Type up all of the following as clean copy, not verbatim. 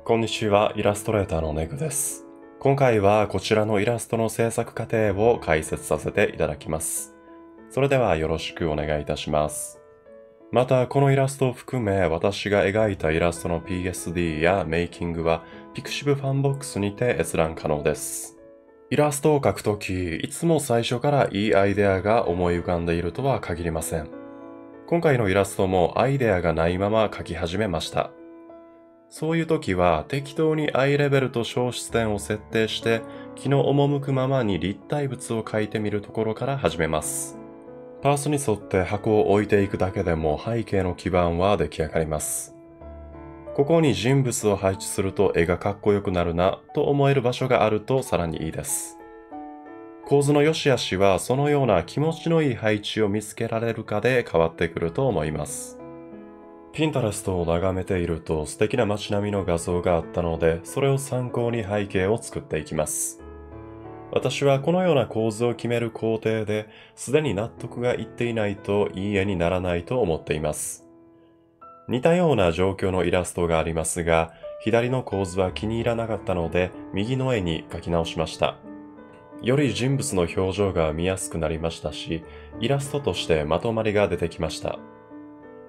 こんにちは、イラストレーターのネグです。今回はこちらのイラストの制作過程を解説させていただきます。それではよろしくお願いいたします。また、このイラストを含め私が描いたイラストの PSD やメイキングは Pixiv ファンボックスにて閲覧可能です。イラストを描くとき、いつも最初からいいアイデアが思い浮かんでいるとは限りません。今回のイラストもアイデアがないまま描き始めました。そういう時は適当にアイレベルと小出点を設定して気の赴くままに立体物を描いてみるところから始めます。パースに沿って箱を置いていくだけでも背景の基盤は出来上がります。ここに人物を配置すると絵がかっこよくなるなと思える場所があるとさらにいいです。構図の良し悪しはそのような気持ちのいい配置を見つけられるかで変わってくると思います。ピンタレストを眺めていると素敵な街並みの画像があったので、それを参考に背景を作っていきます。私はこのような構図を決める工程ですでに納得がいっていないといい絵にならないと思っています。似たような状況のイラストがありますが、左の構図は気に入らなかったので、右の絵に描き直しました。より人物の表情が見やすくなりましたし、イラストとしてまとまりが出てきました。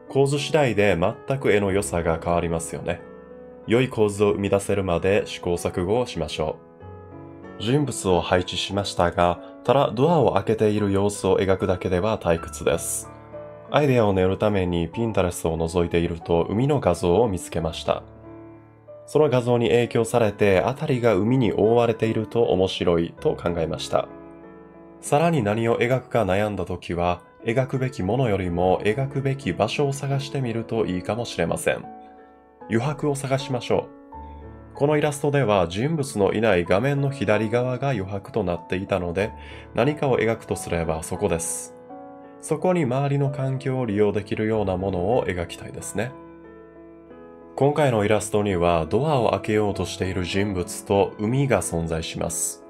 構図次第で全く絵の良さが変わりますよね。良い構図を生み出せるまで試行錯誤をしましょう。人物を配置しましたが、ただドアを開けている様子を描くだけでは退屈です。アイデアを練るためにピンタレストを覗いていると海の画像を見つけました。その画像に影響されて辺りが海に覆われていると面白いと考えました。さらに何を描くか悩んだ時は、描くべきものよりも描くべき場所を探してみるといいかもしれません。余白を探しましょう。このイラストでは人物のいない画面の左側が余白となっていたので、何かを描くとすればそこです。そこに周りの環境を利用できるようなものを描きたいですね。今回のイラストにはドアを開けようとしている人物と海が存在します。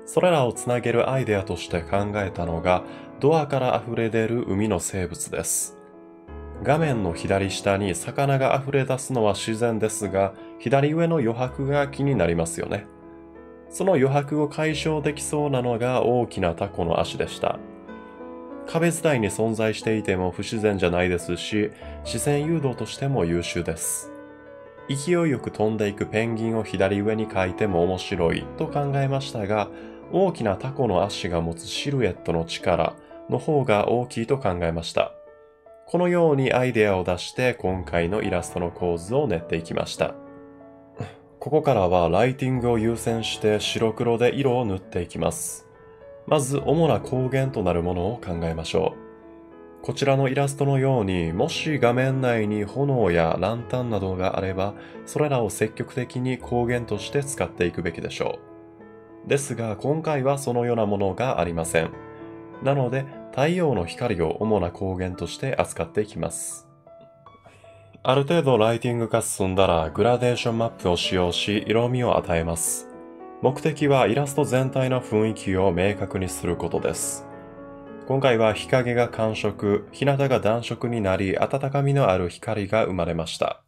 それらをつなげるアイデアとして考えたのが、ドアから溢れ出る海の生物です。画面の左下に魚が溢れ出すのは自然ですが、左上の余白が気になりますよね。その余白を解消できそうなのが大きなタコの足でした。壁伝いに存在していても不自然じゃないですし、視線誘導としても優秀です。勢いよく飛んでいくペンギンを左上に描いても面白いと考えましたが、大きなタコの足が持つシルエットの力の方が大きいと考えました。このようにアイデアを出して今回のイラストの構図を練っていきました。ここからはライティングを優先して白黒で色を塗っていきます。まず主な光源となるものを考えましょう。こちらのイラストのように、もし画面内に炎やランタンなどがあれば、それらを積極的に光源として使っていくべきでしょう。ですが、今回はそのようなものがありません。なので、太陽の光を主な光源として扱っていきます。ある程度ライティングが進んだら、グラデーションマップを使用し、色味を与えます。目的はイラスト全体の雰囲気を明確にすることです。今回は日陰が寒色、日向が暖色になり、温かみのある光が生まれました。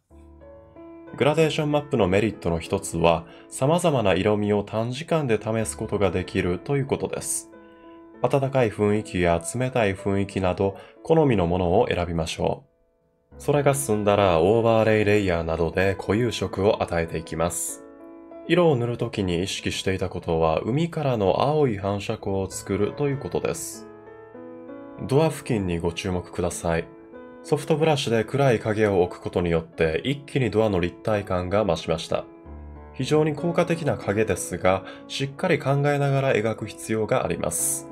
グラデーションマップのメリットの一つは、様々な色味を短時間で試すことができるということです。暖かい雰囲気や冷たい雰囲気など、好みのものを選びましょう。それが済んだら、オーバーレイレイヤーなどで固有色を与えていきます。色を塗るときに意識していたことは、海からの青い反射光を作るということです。ドア付近にご注目ください。ソフトブラシで暗い影を置くことによって一気にドアの立体感が増しました。非常に効果的な影ですが、しっかり考えながら描く必要があります。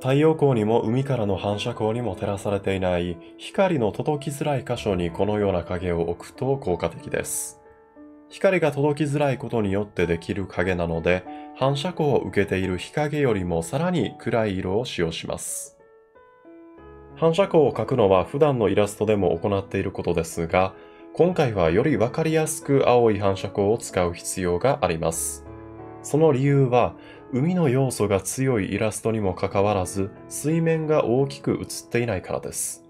太陽光にも海からの反射光にも照らされていない光の届きづらい箇所にこのような影を置くと効果的です。光が届きづらいことによってできる影なので、反射光を受けている日陰よりもさらに暗い色を使用します。反射光を描くのは普段のイラストでも行っていることですが、今回はよりわかりやすく青い反射光を使う必要があります。その理由は、海の要素が強いイラストにもかかわらず、水面が大きく映っていないからです。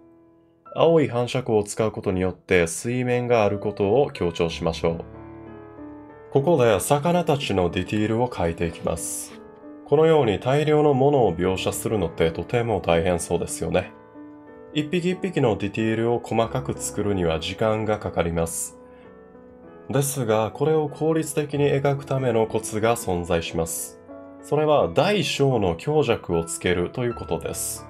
青い反射光を使うことによって水面があることを強調しましょう。ここで魚たちのディティールを描いていきます。このように大量のものを描写するのってとても大変そうですよね。一匹一匹のディティールを細かく作るには時間がかかります。ですが、これを効率的に描くためのコツが存在します。それは大小の強弱をつけるということです。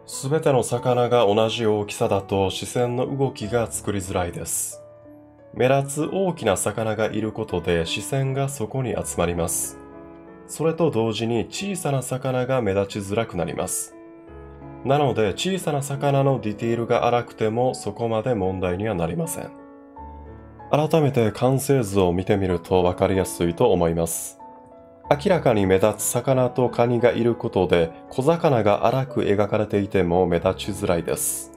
すべての魚が同じ大きさだと視線の動きが作りづらいです。目立つ大きな魚がいることで視線がそこに集まります。それと同時に小さな魚が目立ちづらくなります。なので小さな魚のディティールが荒くてもそこまで問題にはなりません。改めて完成図を見てみると分かりやすいと思います。明らかに目立つ魚とカニがいることで小魚が荒く描かれていても目立ちづらいです。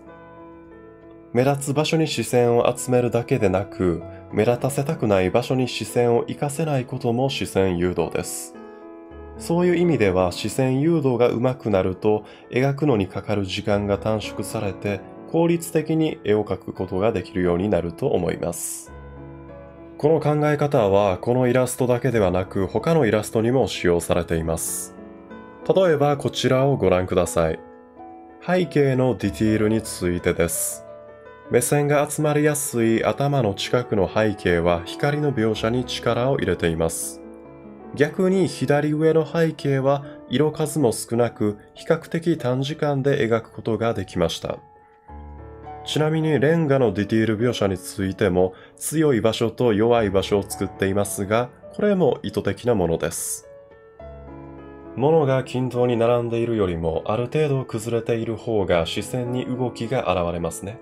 目立つ場所に視線を集めるだけでなく、目立たせたくない場所に視線を活かせないことも視線誘導です。そういう意味では視線誘導が上手くなると描くのにかかる時間が短縮されて効率的に絵を描くことができるようになると思います。この考え方はこのイラストだけではなく他のイラストにも使用されています。例えばこちらをご覧ください。背景のディティールについてです。目線が集まりやすい頭の近くの背景は光の描写に力を入れています。逆に左上の背景は色数も少なく比較的短時間で描くことができました。ちなみにレンガのディティール描写についても強い場所と弱い場所を作っていますが、これも意図的なものです。物が均等に並んでいるよりもある程度崩れている方が視線に動きが現れますね。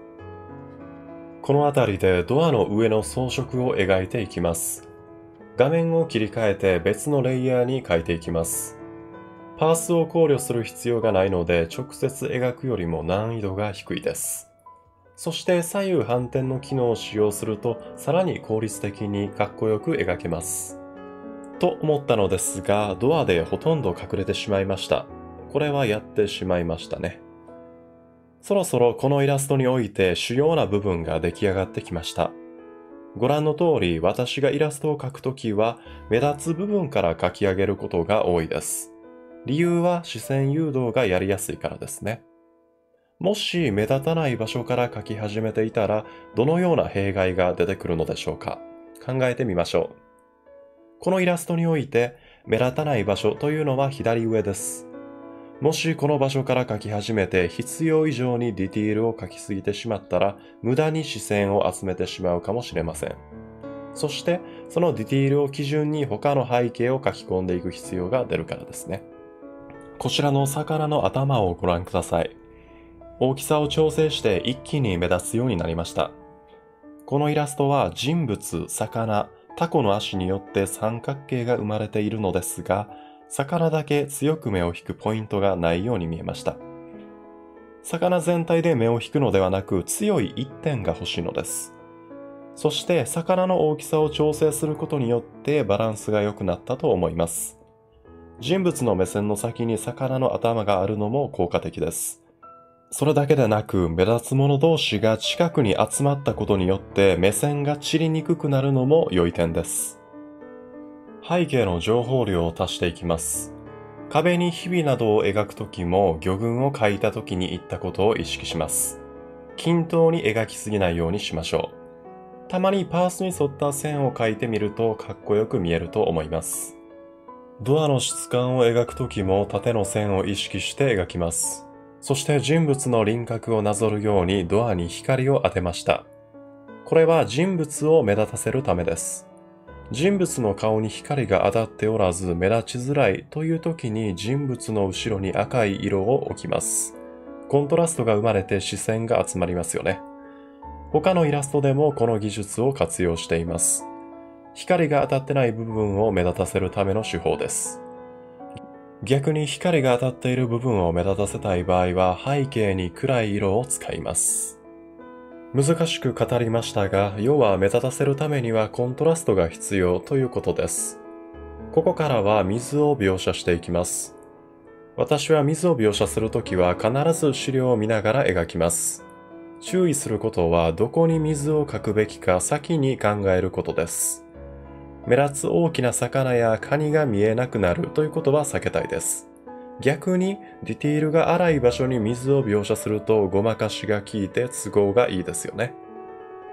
この辺りでドアの上の装飾を描いていきます。画面を切り替えて別のレイヤーに描いていきます。パースを考慮する必要がないので直接描くよりも難易度が低いです。そして左右反転の機能を使用するとさらに効率的にかっこよく描けます。と思ったのですが、ドアでほとんど隠れてしまいました。これはやってしまいましたね。そろそろこのイラストにおいて主要な部分が出来上がってきました。ご覧の通り、私がイラストを描くときは目立つ部分から描き上げることが多いです。理由は視線誘導がやりやすいからですね。もし目立たない場所から描き始めていたら、どのような弊害が出てくるのでしょうか。考えてみましょう。このイラストにおいて目立たない場所というのは左上です。もしこの場所から描き始めて必要以上にディティールを描きすぎてしまったら無駄に視線を集めてしまうかもしれません。そしてそのディティールを基準に他の背景を描き込んでいく必要が出るからですね。こちらの魚の頭をご覧ください。大きさを調整して一気に目立つようになりました。このイラストは人物、魚、タコの足によって三角形が生まれているのですが、魚だけ強く目を引くポイントがないように見えました。魚全体で目を引くのではなく強い一点が欲しいのです。そして魚の大きさを調整することによってバランスが良くなったと思います。人物の目線の先に魚の頭があるのも効果的です。それだけでなく目立つもの同士が近くに集まったことによって目線が散りにくくなるのも良い点です。背景の情報量を足していきます。壁に日々などを描くときも魚群を描いたときに言ったことを意識します。均等に描きすぎないようにしましょう。たまにパースに沿った線を描いてみるとかっこよく見えると思います。ドアの質感を描くときも縦の線を意識して描きます。そして人物の輪郭をなぞるようにドアに光を当てました。これは人物を目立たせるためです。人物の顔に光が当たっておらず目立ちづらいという時に人物の後ろに赤い色を置きます。コントラストが生まれて視線が集まりますよね。他のイラストでもこの技術を活用しています。光が当たってない部分を目立たせるための手法です。逆に光が当たっている部分を目立たせたい場合は背景に暗い色を使います。難しく語りましたが、要は目立たせるためにはコントラストが必要ということです。ここからは水を描写していきます。私は水を描写するときは必ず資料を見ながら描きます。注意することはどこに水を描くべきか先に考えることです。目立つ大きな魚やカニが見えなくなるということは避けたいです。逆に、ディティールが荒い場所に水を描写するとごまかしが効いて都合がいいですよね。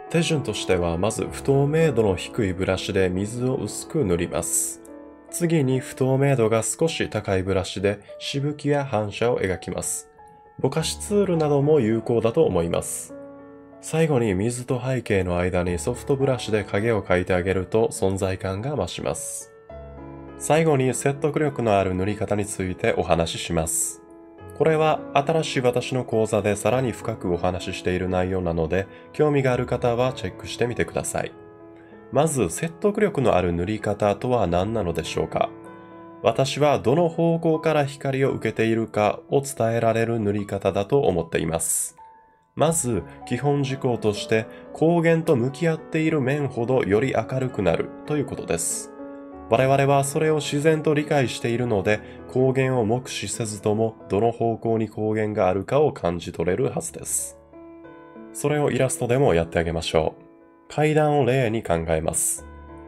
手順としては、まず不透明度の低いブラシで水を薄く塗ります。次に不透明度が少し高いブラシでしぶきや反射を描きます。ぼかしツールなども有効だと思います。最後に水と背景の間にソフトブラシで影を描いてあげると存在感が増します。最後に説得力のある塗り方についてお話しします。これは新しい私の講座でさらに深くお話ししている内容なので、興味がある方はチェックしてみてください。まず、説得力のある塗り方とは何なのでしょうか。私はどの方向から光を受けているかを伝えられる塗り方だと思っています。まず、基本事項として光源と向き合っている面ほどより明るくなるということです。我々はそれを自然と理解しているので、光源を目視せずともどの方向に光源があるかを感じ取れるはずです。それをイラストでもやってあげましょう。階段を例に考えます。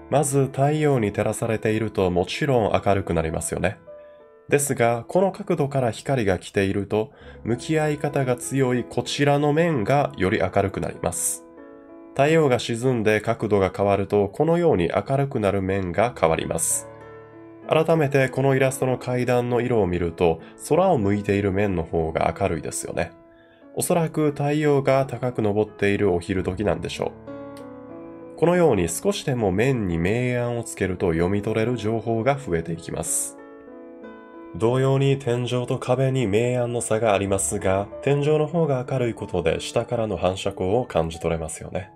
まず太陽に照らされているともちろん明るくなりますよね。ですが、この角度から光が来ていると、向き合い方が強いこちらの面がより明るくなります。太陽が沈んで角度が変わると、このように明るくなる面が変わります。改めてこのイラストの階段の色を見ると、空を向いている面の方が明るいですよね。おそらく太陽が高く昇っているお昼時なんでしょう。このように少しでも面に明暗をつけると読み取れる情報が増えていきます。同様に天井と壁に明暗の差がありますが、天井の方が明るいことで下からの反射光を感じ取れますよね。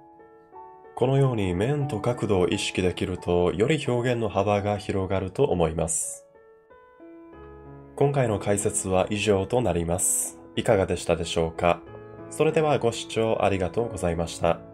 このように面と角度を意識できると、より表現の幅が広がると思います。今回の解説は以上となります。いかがでしたでしょうか。それではご視聴ありがとうございました。